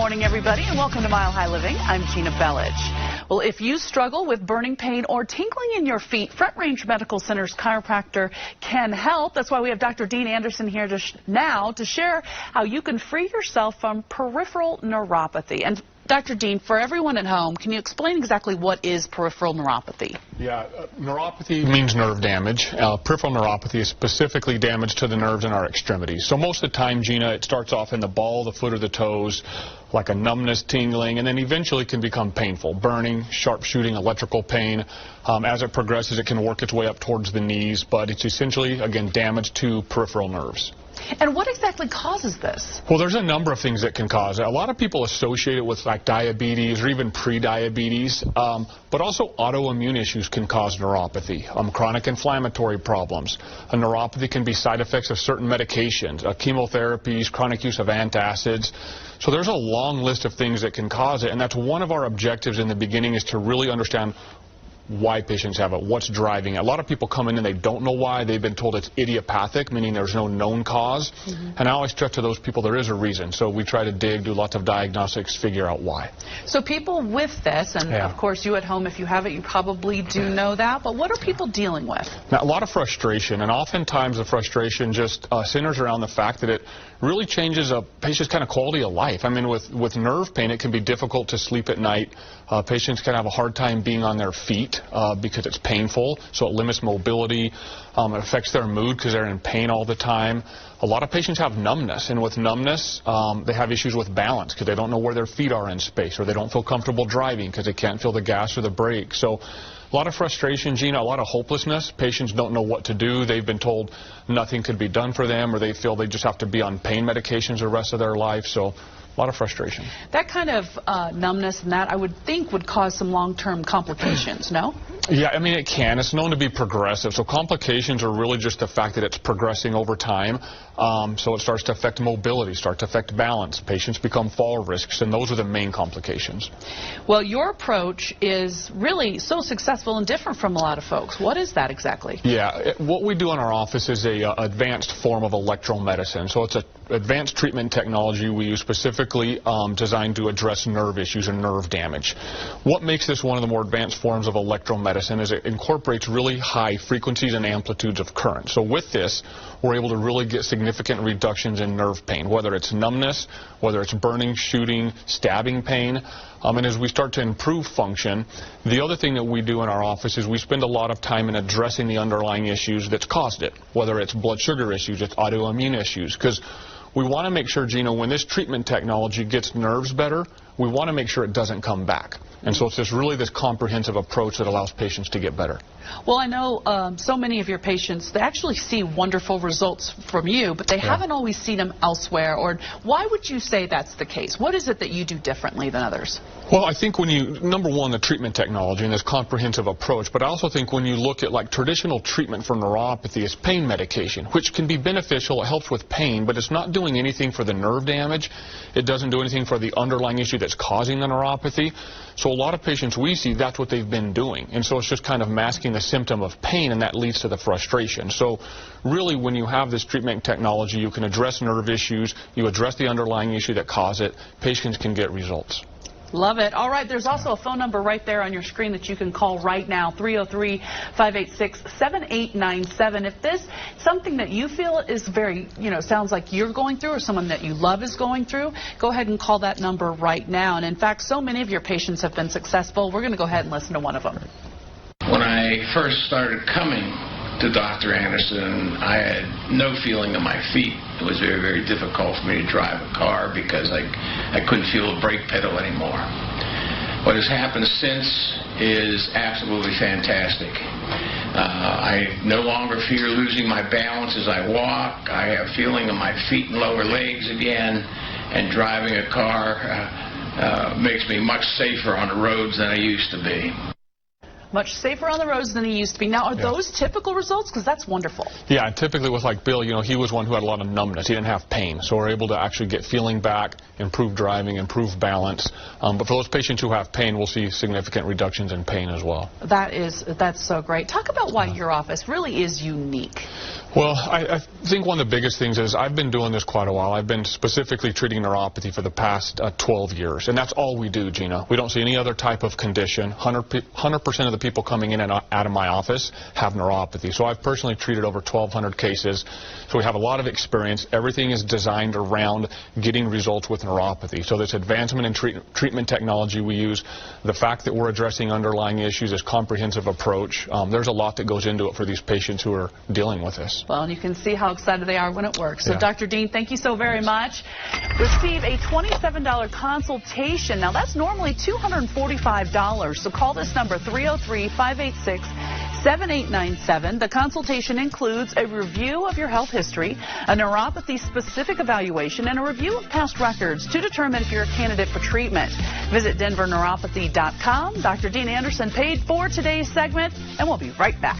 morning, everybody, and welcome to Mile High Living. I'm Gina Bellich. Well, if you struggle with burning pain or tingling in your feet, Front Range Medical Center's chiropractor can help. That's why we have Dr. Dean Anderson here now to share how you can free yourself from peripheral neuropathy. And Dr. Dean, for everyone at home, can you explain exactly what is peripheral neuropathy? Yeah, neuropathy means nerve damage. Peripheral neuropathy is specifically damage to the nerves in our extremities. So most of the time, Gina, it starts off in the ball, the foot, or the toes, like a numbness, tingling, and then eventually can become painful, burning, sharp shooting, electrical pain. As it progresses, it can work its way up towards the knees, but it's essentially, again, damage to peripheral nerves. And what exactly causes this? Well, there's a number of things that can cause it. A lot of people associate it with like diabetes or even pre-diabetes, but also autoimmune issues can cause neuropathy, chronic inflammatory problems. A neuropathy can be side effects of certain medications, chemotherapies, chronic use of antacids. So there's a long list of things that can cause it, and that's one of our objectives in the beginning, is to really understand why patients have it, what's driving it. A lot of people come in and they don't know why. They've been told it's idiopathic, meaning there's no known cause. And I always stress to those people there is a reason. So we try to dig, do lots of diagnostics, figure out why. So people with this, and of course you at home, if you have it, you probably do know that, but what are people dealing with? Now, a lot of frustration, and oftentimes the frustration just centers around the fact that it really changes a patient's kind of quality of life. I mean, with nerve pain, it can be difficult to sleep at night. Patients can have a hard time being on their feet because it's painful, so it limits mobility. It affects their mood because they're in pain all the time. A lot of patients have numbness, and with numbness, they have issues with balance because they don't know where their feet are in space, or they don't feel comfortable driving because they can't feel the gas or the brake. So a lot of frustration, Gina, a lot of hopelessness. Patients don't know what to do. They've been told nothing could be done for them, or they feel they just have to be on pain medications the rest of their life. So a lot of frustration. That kind of numbness and that, I would think, would cause some long-term complications, no? Yeah, I mean, it can. It's known to be progressive. So complications are really just the fact that it's progressing over time. So it starts to affect mobility, starts to affect balance. Patients become fall risks, and those are the main complications. Well, your approach is really so successful and different from a lot of folks. What is that exactly? Yeah, what we do in our office is a advanced form of electromedicine. So it's an advanced treatment technology we use specifically designed to address nerve issues and nerve damage. What makes this one of the more advanced forms of electromedicine is it incorporates really high frequencies and amplitudes of current. So with this, we're able to really get significant reductions in nerve pain, whether it's numbness, whether it's burning, shooting, stabbing pain. And as we start to improve function, the other thing that we do in our office is we spend a lot of time in addressing the underlying issues that's caused it, whether it's blood sugar issues, it's autoimmune issues, because we want to make sure, Gina, when this treatment technology gets nerves better, we want to make sure it doesn't come back. And so it's just really this comprehensive approach that allows patients to get better. Well, I know so many of your patients, they actually see wonderful results from you, but they haven't always seen them elsewhere. Or why would you say that's the case? What is it that you do differently than others? Well, I think when you, number one, the treatment technology and this comprehensive approach, but I also think when you look at like traditional treatment for neuropathy is pain medication, which can be beneficial. It helps with pain, but it's not doing anything for the nerve damage. It doesn't do anything for the underlying issue that's causing the neuropathy. So a lot of patients we see, that's what they've been doing. And so it's just kind of masking the symptom of pain, and that leads to the frustration. So really, when you have this treatment technology, you can address nerve issues, you address the underlying issue that caused it, patients can get results. Love it. All right, there's also a phone number right there on your screen that you can call right now, 303-586-7897. If this is something that you feel is very, sounds like you're going through, or someone that you love is going through, go ahead and call that number right now. And in fact, so many of your patients have been successful. We're going to go ahead and listen to one of them. When I first started coming to Dr. Anderson, I had no feeling in my feet. It was very, very difficult for me to drive a car because I couldn't feel the brake pedal anymore. What has happened since is absolutely fantastic. I no longer fear losing my balance as I walk. I have feeling in my feet and lower legs again, and driving a car makes me much safer on the roads than I used to be. Much safer on the roads than he used to be. Now, are those typical results? Because that's wonderful. Yeah, typically with like Bill, he was one who had a lot of numbness. He didn't have pain. So we're able to actually get feeling back, improve driving, improve balance. But for those patients who have pain, we'll see significant reductions in pain as well. That's so great. Talk about why your office really is unique. Well, I think one of the biggest things is I've been doing this quite a while. I've been specifically treating neuropathy for the past 12 years, and that's all we do, Gina. We don't see any other type of condition. 100% of the people coming in and out of my office have neuropathy. So I've personally treated over 1,200 cases, so we have a lot of experience. Everything is designed around getting results with neuropathy. So this advancement in treatment technology we use, the fact that we're addressing underlying issues, this comprehensive approach, there's a lot that goes into it for these patients who are dealing with this. Well, you can see how excited they are when it works. So, Yeah. Dr. Dean, thank you so very much. Receive a $27 consultation. Now, that's normally $245. So call this number, 303-586-7897. The consultation includes a review of your health history, a neuropathy-specific evaluation, and a review of past records to determine if you're a candidate for treatment. Visit DenverNeuropathy.com. Dr. Dean Anderson paid for today's segment, and we'll be right back.